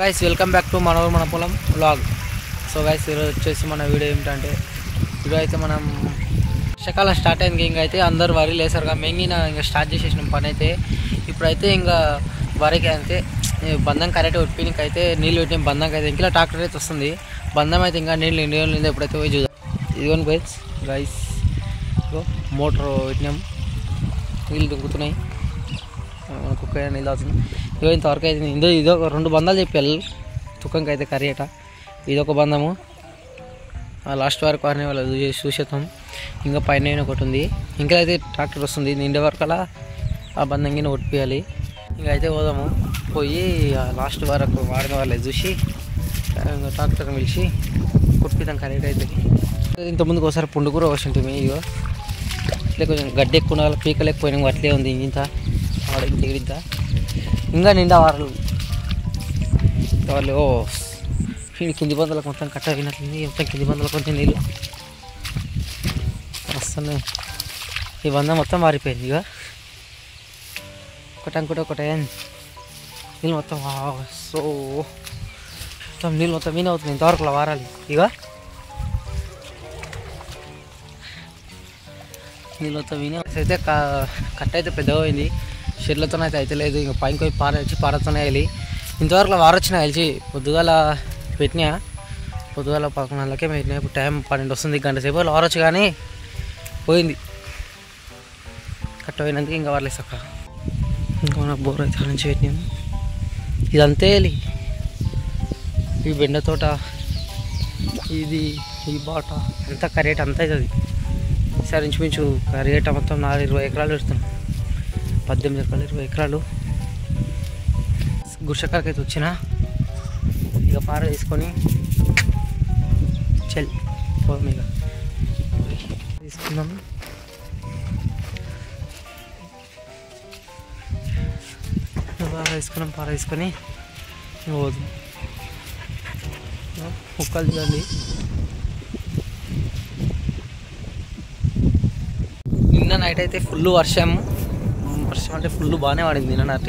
Guys welcome back to మనోరు మన పొలం vlog. So guys ఈరోజు వచ్చేసి మన వీడియో ఏమిటంటే ఈరోజు అయితే మనం వర్షాకాలం స్టార్ట్ అయింది. ఇంకా అయితే అందరు వరి లేసారుగా మెంగిన ఇంకా స్టార్ట్ చేసేసినాం పని అయితే. ఇప్పుడైతే ఇంకా వరికి అయితే బంధం కరెక్ట్ ఉట్టినికి అయితే నీళ్ళు పెట్టిన బంధంకి అయితే ఇంకా ట్రాక్టర్ అయితే వస్తుంది. బంధం అయితే ఇంకా నీళ్ళు నిండి ఎప్పుడైతే పోయి చూద్దాం. ఇదిగోని గైస్ మోటార్ పెట్టినాం, నీళ్ళు దుంకుతున్నాయి, కుక్క నీళ్ళు అవుతుంది. ఇదో ఇంతవరకు అయితే ఇదొక 2 బంధాలు చెప్పాలి తుక్కంకి అయితే కర్రీట. ఇదొక బంధము లాస్ట్ వరకు వారిని వాళ్ళు చూసేద్దాం. ఇంకా పైన ఒకటి ఉంది, ఇంకా అయితే ట్రాక్టర్ వస్తుంది. నిండే వరకు అలా ఆ బంధం కింద కొట్టియాలి. ఇంకా అయితే పోదాము, పోయి లాస్ట్ వరకు వాడిన వాళ్ళే చూసి ట్రాక్టర్ పిలిచి కొట్టిద్దాం కర్రీ అయితే. ఇంతకుముందుకు ఒకసారి పుండుకూర వచ్చింటుంది. ఇగో ఇట్లా కొంచెం గడ్డి ఎక్కువ పీకలేకపోయినా అట్లే ఉంది. ఇంత వాడు ఇంత ఇంకా నిండా వాళ్ళు కింది బందలకు మొత్తం కట్ట అయినట్లుంది. మొత్తం కింది బందలకు కొంచెం నీళ్ళు వస్తున్నాయి. ఈ బంధం మొత్తం మారిపోయింది. ఇక ఒకటే నీళ్ళు మొత్తం సో మొత్తం నీళ్ళు మొత్తం మీన్ అవుతుంది. ఇంతవరకు వారాలి. ఇక నీళ్ళు మొత్తం మీన్ అయితే కట్ట అయితే పెద్దగా పోయింది. షెడ్లతో అయితే లేదు. ఇంకా పైన పోయి పారతోనే వెళ్ళి ఇంతవరకు వారొచ్చిన వెళ్ళి పొద్దుగాల పెట్టినా. పొద్దుగాల 11 గంటలకే పెట్టినా. ఇప్పుడు టైం 12 వస్తుంది. గంట సేపు వారొచ్చు కానీ పోయింది. కట్ట పోయినందుకు ఇంకా వారలేదు సక్క. ఇంకా మన బోర్ అయితే నుంచి పెట్టినాము. ఇదంతే వెళ్ళి ఈ బెండ తోట, ఇది ఈ బాట అంతా కరేట అంతా అవుతుంది. ఈసారి ఇంచుమించు కరేట మొత్తం 20 ఎకరాలు పెడుతున్నాం. 18 ఎకరాలు 20 ఎకరాలు గుర్షకాలకి అయితే వచ్చిన. ఇక పార తీసుకొని పోదాం. ఇక తీసుకుందాం. పార తీసుకొని పోదు. ముక్కలు చూడండి. నిన్న నైట్ అయితే ఫుల్ వర్షం అంటే ఫుల్ బాగానే పడింది. నిన్న నైట్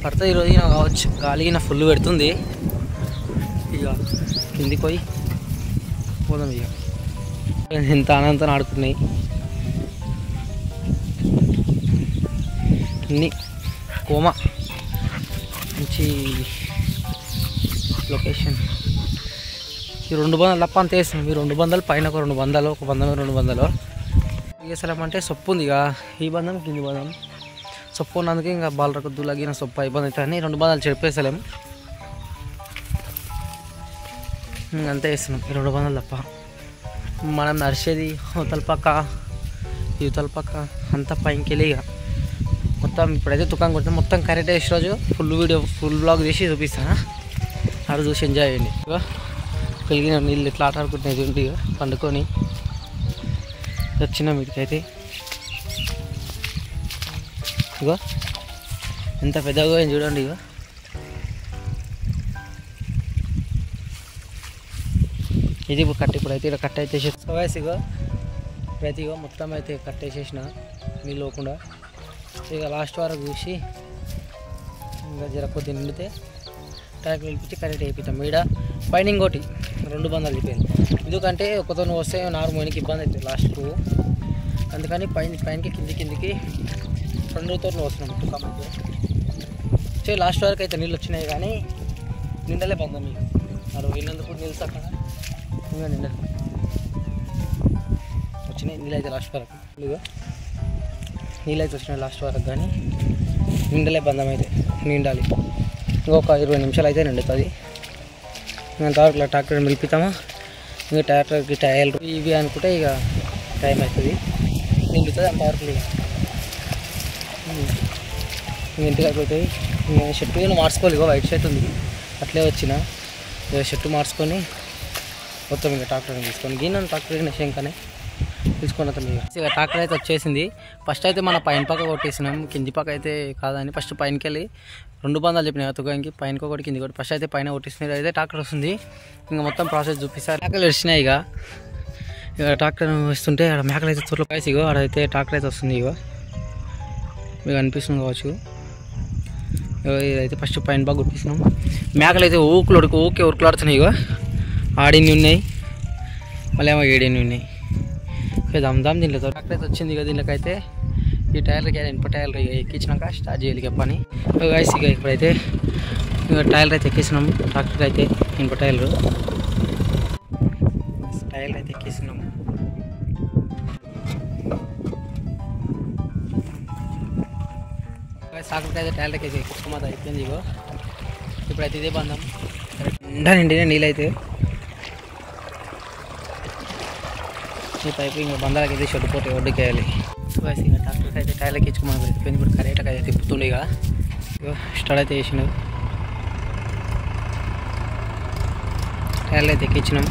పడితే ఈరోజు కావచ్చు. గాలి ఫుల్ పెడుతుంది. ఇక కిందికి పోయి పోదాం. ఇక ఎంత ఆనందంతో ఆడుకున్నాయి అన్ని. కోమ మంచి లొకేషన్. ఈ 2 బంధాలు తప్ప అంతే వేస్తున్నాం. ఈ 2 బంధాలు పైన ఒక 2 బంధాలు, ఒక బంధం 2 బంధాలు వేసలేం అంటే సొప్పు ఉంది. ఇక ఈ బంధం కింది బంధం సొప్పు ఉన్నందుకు ఇంకా బాలరకు దులగిన సొప్పు ఇబ్బంది అవుతుంది అని 2 బంధాలు చెడిపేసలేం. అంతే వేస్తున్నాం ఈ 2 బంధాలు తప్ప. మనం నడిచేది అవతల పక్క యువతల పక్క అంతా పైకి వెళ్ళి ఇక మొత్తం ఇప్పుడైతే తుకాం కొడుతుంది. మొత్తం కరెక్ట్ వేసే రోజు ఫుల్ బ్లాగ్ తీసి చూపిస్తాను. ఆడ చూసి ఎంజాయ్ చేయండి. ఇక కలిగిన నీళ్ళు ఇట్లా ఆట ఆడుకుంటున్నాయి చూడండి. ఇక పండుకొని వచ్చిన వీటికైతే ఇగో ఎంత పెద్దగా చూడండి. ఇక ఇది ఇప్పుడు ఇప్పుడైతే ఇక్కడ కట్ట అయితే వేసేసి ఇగో ఇప్పుడైతే ఇగో మొత్తం అయితే కట్టేసేసిన నీళ్ళు పోకుండా. ఇక లాస్ట్ వరకు చూసి ఇంకా జర కొద్ది నిండితే ట్రాక్టర్ వెళ్ళిపించి కరెక్ట్ అయిపోతాం. ఈడ పైన ఇంకోటి 2 బంధాలు అయిపోయింది. ఎందుకంటే ఒకతో వస్తే నార్మల్కి ఇబ్బంది అవుతుంది లాస్ట్కు. అందుకని పైనకి కిందికి 2 తోటలు వస్తున్నాం తుకామకి. సో లాస్ట్ వరకు అయితే నీళ్ళు వచ్చినాయి కానీ నిండలే బంధం. మీకు అది పోయినందుకు నీళ్ళు చక్కగా ఇంకా నిండలు వచ్చినాయి. నీళ్ళు అయితే లాస్ట్ వరకు నీళ్ళు అయితే వచ్చినాయి లాస్ట్ వరకు కానీ నిండలే బంధం. అయితే నిండాలి. ఇంకొక 20 నిమిషాలు అయితే నిండుతుంది. అంతవరకు ట్రాక్టర్ నిలిపిస్తామా. ఇంకా ట్రాక్టర్కి టైర్లు ఇవి అనుకుంటే ఇక టైం అవుతుంది, నిండుతుంది. అంతవరకు ఇక ఇంటికి అయిపోతాయి. షర్ట్ కూడా మార్చుకోవాలి. ఇక వైట్ షర్ట్ ఉంది అట్లే వచ్చిన షర్ట్ మార్చుకొని మొత్తం ఇంకా ట్రాక్టర్ తీసుకొని గిన్నె ట్రాక్టర్ శంకనే తీసుకొని అతను ఇక ట్రాక్టర్ అయితే వచ్చేసింది. ఫస్ట్ అయితే మన పైన పక్క కొట్టేసినాం, కింది పక్క అయితే కాదని ఫస్ట్ పైనకి వెళ్ళి 2 బంధాలు చెప్పినాయి తుకానికి. పైనకి ఒకటి కింది ఒకటి ఫస్ట్ అయితే పైన కొట్టేసినాయి. అయితే ట్రాక్టర్ వస్తుంది. ఇంకా మొత్తం ప్రాసెస్ చూపిస్తారు. మేకలు వచ్చినాయి. ఇక ట్రాక్టర్ వస్తుంటే అక్కడ మేకలు అయితే తోటలో పైసి ఇగో అక్కడైతే ట్రాక్టర్ అయితే వస్తుంది. ఇగో మీకు అనిపిస్తుంది కావచ్చు. ఇదైతే ఫస్ట్ పైన బాగా గుర్తిస్తున్నాం. మేకలు అయితే ఉరుకులాడుతున్నాయి. ఇగో ఆడిని ఉన్నాయి, మళ్ళీ ఏమో ఏడిని ఉన్నాయి. దమ్దాం దీంట్లో ట్రాక్టర్ అయితే వచ్చింది. ఇక దీనికైతే ఈ టైర్లకి ఇనుప టైర్లు ఎక్కించినాక స్టార్ట్ చేయాలి పని. గైస్ ఇక ఇప్పుడైతే టైర్లు అయితే ఎక్కిస్తున్నాం. ట్రాక్టర్ అయితే ఇనుప టైర్లు అయితే ఎక్కిస్తున్నాం. ట్రాక్టర్కి అయితే టైర్లకి అయితే ఎక్కించుకోమది అయిపోయింది. ఇగో ఇప్పుడైతే ఇదే బంధం నిండా నిండిన నీళ్ళైతే ఈ పైపు ఇంకా బంధాలకి అయితే షెడ్డుపోతే ఒడ్డుకేయాలి. ఇక ట్రాక్టర్కి అయితే టైర్లకి ఇచ్చుకోమని అయిపోయింది. ఇప్పుడు కరెక్ట్గా అయితే తిప్పుతుండే. ఇక స్టార్ట్ అయితే వేసినాం. టైర్లు అయితే ఎక్కించినాం.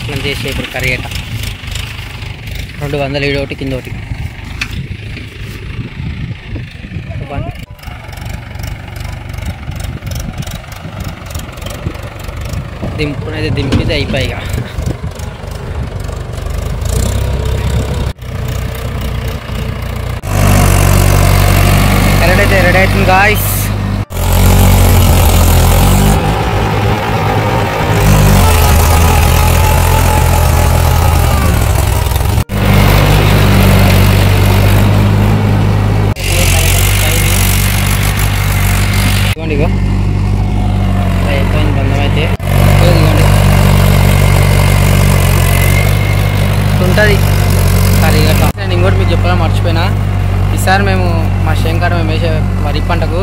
ఇట్లా చేసి ఇప్పుడు కరిగేట 200 ఈడొకటి కింద ఒకటి. దింపునైతే దింపితే అయిపోయి. ఇక కరెక్ట్ అయితే రెడీ అవుతుంది గాయ్స్. ఇగో అయిపోయింది బంధం అయితే. ఉంటుంది సరే. ఇక నేను ఇంకోటి మీకు చెప్పాలని మర్చిపోయినా. ఈసారి మేము మా శంకర్ మేము వేసే వరి పంటకు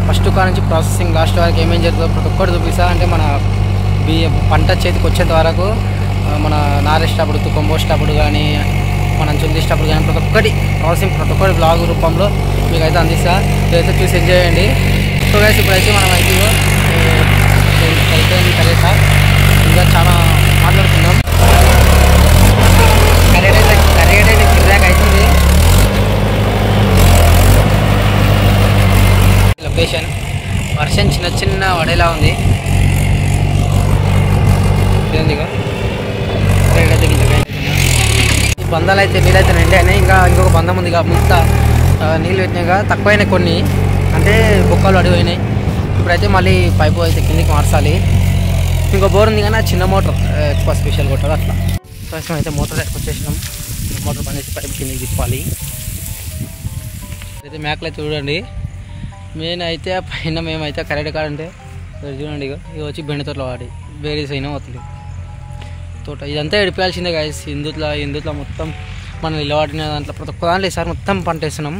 ఫస్ట్ కా నుంచి ప్రాసెసింగ్ లాస్ట్ వరకు ఏమేమి జరుగుతుందో ప్రతి ఒక్కటి చూపిస్తా. అంటే మన పంట చేతికి వచ్చేంత వరకు మన నారేసేటప్పుడు తుక్కంపోసేటప్పుడు కానీ మనం చుందిసేటప్పుడు కానీ ప్రతి ఒక్కటి ప్రాసెసింగ్ ప్రతి ఒక్కటి బ్లాగ్ రూపంలో మీకు అయితే అందిస్తా. ఇదైతే చూసి ఎంజాయ్ చేయండి. సో గైస్ ఇప్పుడైతే మనం అయితే అయిపోయింది కరెక్ట్. ఇంకా చాలా మాట్లాడుకుందాం. కరెక్ట్ అయితే కిరాక్ అవుతుంది. లొకేషన్ వర్షం చిన్న వడేలా ఉంది. ఇదిగో అయితే ఈ బంధాలు అయితే నీళ్ళైతే నిండాయి. ఇంకా ఇంకొక బంధం ఉంది. ఇక ముంత నీళ్ళు పెట్టినాక తక్కువైనాయి కొన్ని, అంటే బొక్కలు అడిగిపోయినాయి. ఇప్పుడైతే మళ్ళీ పైపు అయితే కిందికి మార్చాలి. ఇంకో బోర్ ఉంది కానీ చిన్న మోటార్ ఎక్కువ స్పెషల్ కొట్టదు అట్లా. ప్రస్తుతం అయితే మోటార్ వచ్చేసినాం. మోటార్ పని చేసి పైపు కిందికి తిప్పాలి. అయితే మేకలు అయితే చూడండి. మెయిన్ అయితే పైన మేమైతే కరెక్ట్ కాడంటే చూడండి. ఇక వచ్చి బెండ తోటలో వాడి బేరీస్ అయినా వస్తుంది తోట. ఇదంతా ఎడిపోయాల్సిందే గాయస్. ఇందులో మొత్తం మనం నిలబడిన దాంట్లో ప్రతి ఒక్క దాంట్లో ఈసారి మొత్తం పంట వేస్తున్నాం.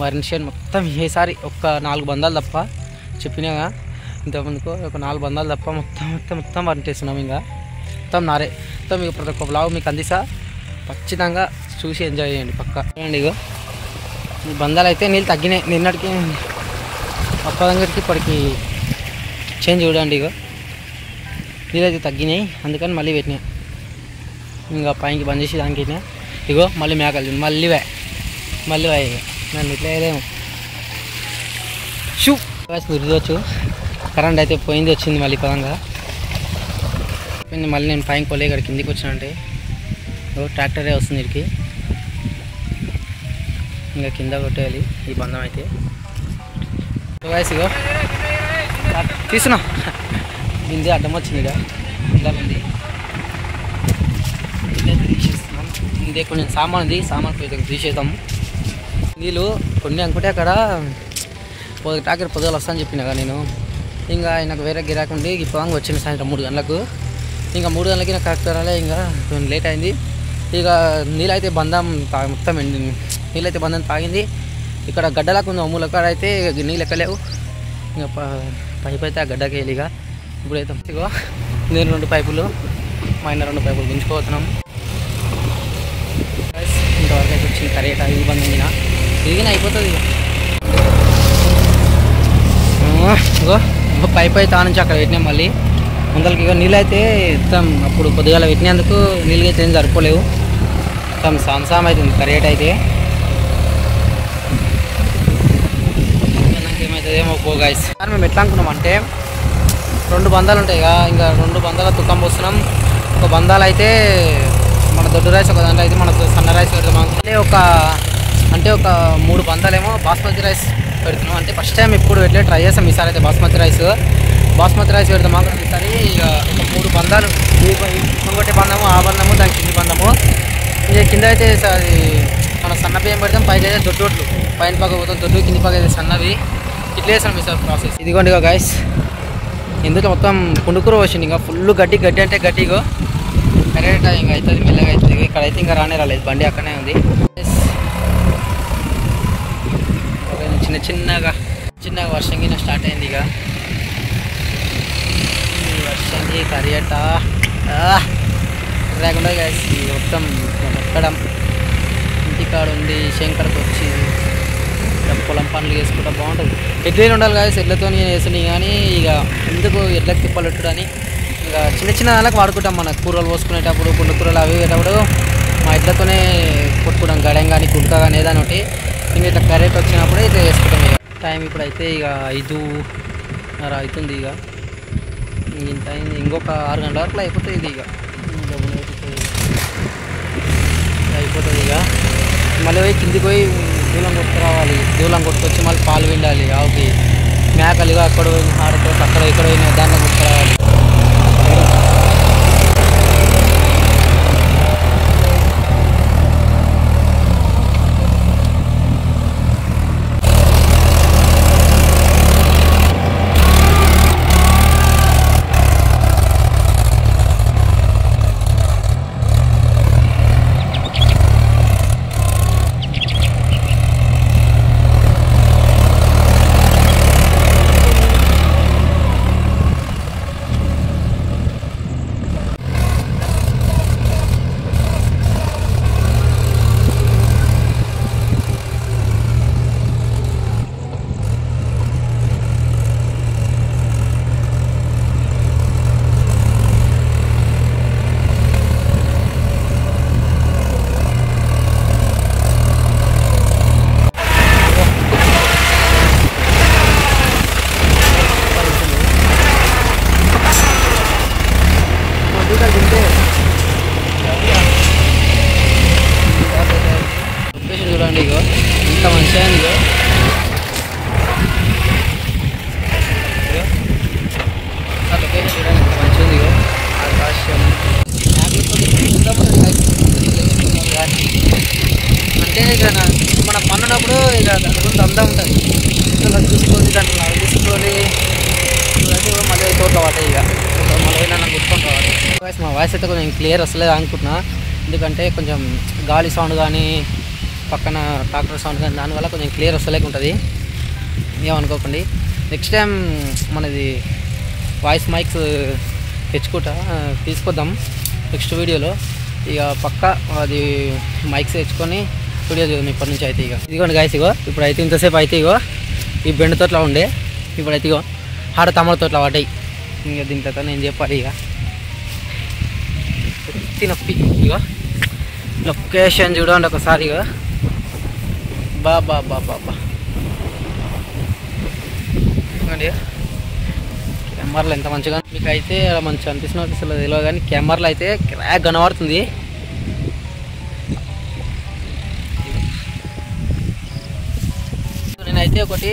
వరి చేను మొత్తం ఈసారి ఒక్క 4 బంధాలు తప్ప చెప్పినాగా ఇంతకుముందుకు ఒక 4 బంధాలు తప్ప మొత్తం పంట వేస్తున్నాం. ఇంకా మొత్తం నారే మొత్తం మీకు ప్రతి ఒక్క బ్లాగ్ మీకు అందిస్తా. ఖచ్చితంగా చూసి ఎంజాయ్ చేయండి పక్క. చూడండి ఇగో ఈ బంధాలు అయితే నీళ్ళు తగ్గినాయి. నిన్నటికి ఒక్క దగ్గరికి ఇప్పటికి చేంజ్ చూడండి. ఇగో నీళ్ళు అయితే తగ్గినాయి, అందుకని మళ్ళీ పెట్టినాయి. ఇంకా పైకి బంద్ చేసి దానికి పెట్టినా. ఇగో మళ్ళీ మేకలు మళ్ళీ వాయి. ఇక నన్ను ఇట్లా వేయలేము. షూ చూడవచ్చు. కరెంట్ అయితే పోయింది వచ్చింది మళ్ళీ పదంగా పోయింది. మళ్ళీ నేను పైకి పోలే ఇక్కడ కిందికి వచ్చినంటే ట్రాక్టరే వస్తుంది ఇక్కడికి. ఇంకా కింద కొట్టేయాలి ఈ బంధం అయితే. ఇగో తీసుకున్నా గింజ అడ్డం వచ్చింది. ఇక ఇలా ఉంది. తీసేస్తున్నాం. ఇదే కొంచెం సామాన్ ఉంది. సామాన్ తీసేద్దాం. నీళ్ళు కొన్ని అనుకుంటే అక్కడ ట్రాక్టర్ పొద్దులు వస్తా అని చెప్పినా నేను. ఇంకా నాకు వేరే గిరాకు ఉండి ఇప్పుడు వచ్చింది సాయంత్రం 3 గంటలకు. ఇంకా 3 గంటలకి నాకు కరెక్ట్ రాలే. ఇంకా కొంచెం లేట్ అయింది. ఇక నీళ్ళైతే బంధం మొత్తం ఎండింది. నీళ్ళైతే బంధం తాగింది. ఇక్కడ గడ్డలకు ఉంది అమ్ముల కాడ అయితే నీళ్ళు ఎక్కలేవు. ఇంకా పైపు అయితే ఆ గడ్డకి వెళ్ళి ఇక ఇప్పుడైతే ఇగో నేను 2 పైపులు మా ఆయన 2 పైపులు గుంజుకోతున్నాం. ఇంతవరకు అయితే వచ్చింది కరెక్ట్. ఇది బంధం తిరిగిన అయిపోతుంది. ఇగో పైపు అయితే ఆ నుంచి అక్కడ పెట్టినాం. మళ్ళీ ముందలకి ఇక నీళ్ళు అయితే మొత్తం అప్పుడు పొద్దుగాల పెట్టినందుకు నీళ్ళు అయితే ఏం సరిపోలేవు. మొత్తం సాంసాం అవుతుంది కరెక్ట్ అయితే. నాకేమవుతుందేమో పో గాయస్. మేము ఎట్లా అనుకున్నాం అంటే 2 బంధాలు ఉంటాయి. ఇంకా 2 బంధాల తుక్కం పోస్తున్నాం. ఒక బంధాలు అయితే మన దొడ్డు రైస్ ఒక దాంట్లో అయితే మనకు సన్న రైస్ పెడతాం అంటే ఒక 3 బంధాలేమో బాస్మతి రైస్ పెడుతున్నాం. అంటే ఫస్ట్ టైం ఎప్పుడు పెట్టలే, ట్రై చేస్తాం ఈసారి అయితే బాస్మతి రైస్ పెడతాం. ఈసారి ఇక ఒక 3 బంధాలు, ఇంకొకటి బంధము, ఆ బంధము, దాని కింది బంధము. ఇక కింద అయితే అది మన సన్న బియ్యం పెడతాం, పైకి అయితే దొడ్డు పైన పక్క పోతాం, దొడ్డు కింది పక్క అయితే సన్నవి. ఇట్లా వేసాం ఈసారి ప్రాసెస్. ఇదిగోండి ఇక గైస్, ఇందులో మొత్తం పుండుకూర వచ్చింది. ఇంకా ఫుల్ గడ్డి అంటే గడ్డిగో కరెక్ట్ ఇంకా అవుతుంది, మెల్లగా అవుతుంది. ఇక్కడ అయితే ఇంకా రాలేదు, బండి అక్కడనే ఉంది. చిన్నగా వర్షం కింద స్టార్ట్ అయింది. ఇక వర్షంకి కరియట రాకుండా గైస్ మొత్తం ఎక్కడం ఇంటికాడ ఉండి శంకర్కి వచ్చి పొలం పనులు చేసుకుంటా బాగుంటుంది. ఎడ్లే ఉండాలి గైస్, ఎడ్లతో వేసినాయి. కానీ ఇక ఎందుకు ఎడ్లకు తిప్పలు పెట్టుడని ఇంకా చిన్న దానికి వాడుకుంటాం. మన కూరలు పోసుకునేటప్పుడు, గుండు కూరలు అవి వేసేటప్పుడు మా ఎడ్లతోనే కొట్టుకుంటాం. గడం కానీ కుడక కానీ ఏదైనా ఒకటి. ఇంకా ఇట్లా కరెక్ట్ వచ్చినప్పుడు ఇట్లా వేసుకుంటాం. ఇక టైం ఇప్పుడైతే ఇక 5:30 అవుతుంది. ఇక ఇంత అయింది, ఇంకొక 6 గంటల వరకు అయిపోతుంది. ఇది ఇక అయిపోతుంది. ఇక మళ్ళీ పోయి కిందికి పోయి దూలం కొట్టుకురావాలి. దూలం కొట్టుకొచ్చి మళ్ళీ పాలు పిండాలి ఆవుకి. మేకలు అక్కడ పోయి ఆడుకో అక్కడ ఇక్కడ పోయిన దాంట్లో కొట్టుకురావాలి. చూడండి ఇగో ఇంత మంచిగా ఇగో లొకేషన్ చూడండి ఇంత మంచిగా ఉంది. ఇగో ఆకాశం అంటే ఇక మన పన్నున్నప్పుడు ఇక దాని గురించి అందం ఉంటుంది. ఇలా చూసుకొని దాంట్లో అవి తీసుకొని మళ్ళీ తోట పడతాయి. ఇక మళ్ళీ నన్ను గుర్తుకొని రావాలి. మా వాయిస్ అయితే కొంచెం క్లియర్ వస్తలేదు అనుకుంటున్నా, ఎందుకంటే కొంచెం గాలి సౌండ్ కానీ పక్కన ట్రాక్టర్ సౌండ్ కానీ దానివల్ల కొంచెం క్లియర్ వస్తలేక ఉంటుంది. ఏమనుకోకండి. నెక్స్ట్ టైం మనది వాయిస్ మైక్స్ తీసుకొద్దాం నెక్స్ట్ వీడియోలో. ఇక పక్క అది మైక్స్ తెచ్చుకొని వీడియో చూద్దాం ఇప్పటి నుంచి అయితే. ఇక ఇదిగోండి గాయస్, ఇగో ఇప్పుడైతే ఇంతసేపు అయితే ఇగో ఈ బెండ తోటలో ఉండే, ఇప్పుడైతే ఇగో ఆడ తమల తోటలో పడ్డాయి. ఇంకా దీంట్లో నేను చెప్పాలి. ఇక నొప్పి ఇగో లొకేషన్ చూడండి ఒకసారి. ఇగో బాబా అండి, కెమెరాలో ఎంత మంచిగా మీకు అయితే మంచిగా అనిపిస్తుంది తెలియదు, కానీ కెమెరాలో అయితే క్రాక్ కనబడుతుంది. నేనైతే ఒకటి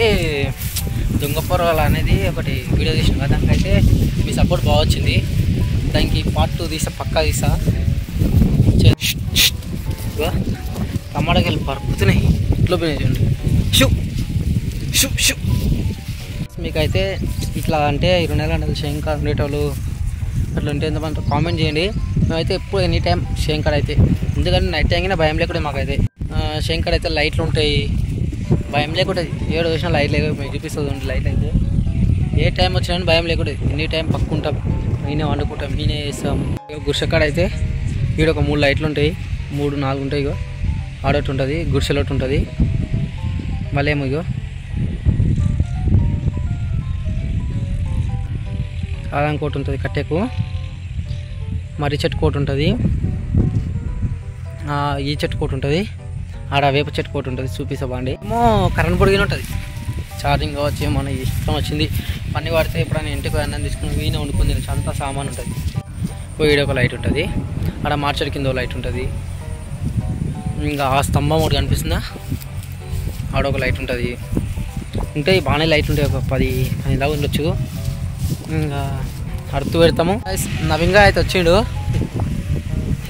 దొంగ పొరవాల అనేది ఒకటి వీడియో తీసిన కదా, దానికైతే మీ సపోర్ట్ బాగా వచ్చింది. దానికి పార్ట్ 2 తీసా, పక్కా తీసా. టమాటాకి వెళ్ళి పరుపుతున్నాయి ఇట్లా పోయినాయి చూడండి. షూ మీకైతే ఇట్లా అంటే 2 నెలలు శంకర్ ఉండేటోళ్ళు అట్లా ఉంటే ఎంతమంది కామెంట్ చేయండి. మేమైతే ఎప్పుడు ఎనీ టైం శంకర్ అయితే, ఎందుకంటే నైట్ టైం అయినా భయం లేకుండా మాకైతే. శంకర్ అయితే లైట్లు ఉంటాయి, భయం లేకుండా ఏడు వచ్చినా లైట్ లేక మీకు చూపిస్తుంది. లైట్ అయితే ఏ టైం వచ్చినా భయం లేకుండా ఎనీ టైం పక్కుంటాం, నేనే వండుకుంటాం, నేనే వేస్తాం. గుర్షకాడ అయితే ఈడ ఒక 3 లైట్లు ఉంటాయి, 3-4 ఉంటాయి. ఇగో ఆడోటి ఉంటుంది, గుడిసెలోటి ఉంటుంది, మళ్ళీ ఏమో ఇగో ఆదాం కోట ఉంటుంది, కట్టెకు మర్రి చెట్టు కోట ఉంటుంది, ఈ చెట్టు కోట ఉంటుంది, ఆడ వేప చెట్టు కోట ఉంటుంది. చూపిస్తా బాండి. ఏమో కరెంట్ పొడిగిన ఉంటుంది, ఛార్జింగ్ కావచ్చు, మన ఇష్టం వచ్చింది. పని పడితే ఎప్పుడైనా ఇంటికి అన్నం తీసుకుని వీణ వండుకుని తినచ్చు, అంతా సామాన్ ఉంటుంది. వీడియో ఒక లైట్ ఉంటుంది. ఆడ మార్చడి కింద లైట్ ఉంటుంది. ఇంకా ఆ స్తంభం ఒకటి కనిపిస్తుందా, ఆడొక లైట్ ఉంటుంది. ఉంటాయి బాగానే లైట్లు ఉంటాయి, ఒక 10 దాకా ఉండొచ్చు. ఇంకా అడుతూ పెడతాము. నవీన్గా అయితే వచ్చిండు,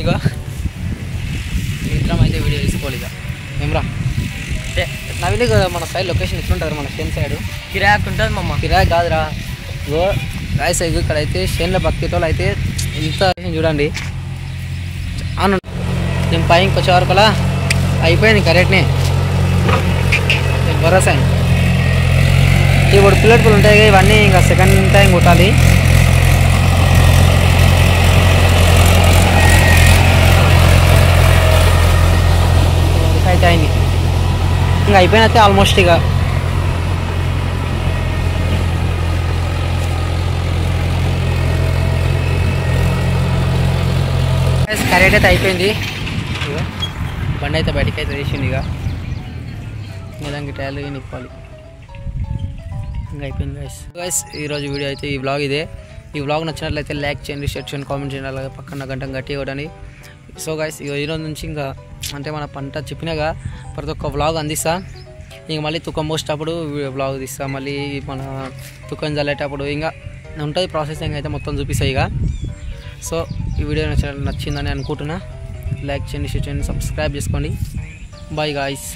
ఇక ఇద్దరం అయితే వీడియో తీసుకోవాలి. ఇక ఏమరా అంటే నవీన్ మన సైడ్ లొకేషన్ ఎట్లుంటుంది, మన షేన్ సైడ్ కిరాక్ ఉంటుంది మమ్మ. కిరాక్ కాదురా, ఇగో గాయస్ ఇక్కడ అయితే షేన్లో బతికేటోళ్ళు అయితే ఎంత చూడండి. అవును నేను పైకి వచ్చే వరకు అలా అయిపోయింది కరెక్ట్నే. భరోసా ఇప్పుడు పిల్లలు ఉంటాయి, ఇవన్నీ ఇంకా సెకండ్ టైం కొట్టాలి. అయితే అయింది, ఇంకా అయిపోయినైతే ఆల్మోస్ట్. ఇక కరెక్ట్ అయితే అయిపోయింది. ఇక బండి అయితే బయటికి అయితే వేసింది. ఇక దానికి టైర్లు నిప్పాలి. ఇంకా అయిపోయింది గైస్. ఈరోజు వీడియో అయితే ఈ వ్లాగ్ ఇదే. ఈ వ్లాగ్ నచ్చినట్లయితే లైక్ చేయండి, షేర్ చేయండి, కామెంట్ చేయండి, అలాగే పక్కన గంట గట్టి ఇవ్వడానికి. సో గైస్ ఈరోజు నుంచి ఇంకా అంటే మన పంట చెప్పినాగా ప్రతి ఒక్క వ్లాగ్ అందిస్తా. ఇంక మళ్ళీ తుకం పోసేటప్పుడు వ్లాగ్ తీస్తా, మళ్ళీ మన తుకం చల్లేటప్పుడు ఇంకా ఉంటుంది ప్రాసెసింగ్ అయితే మొత్తం చూపిస్తాయి. ఇక సో ఈ వీడియో నచ్చిందని అనుకుంటున్నా. లైక్ చేయండి, షేర్ చేయండి, సబ్స్క్రైబ్ చేసుకోండి. Bye guys.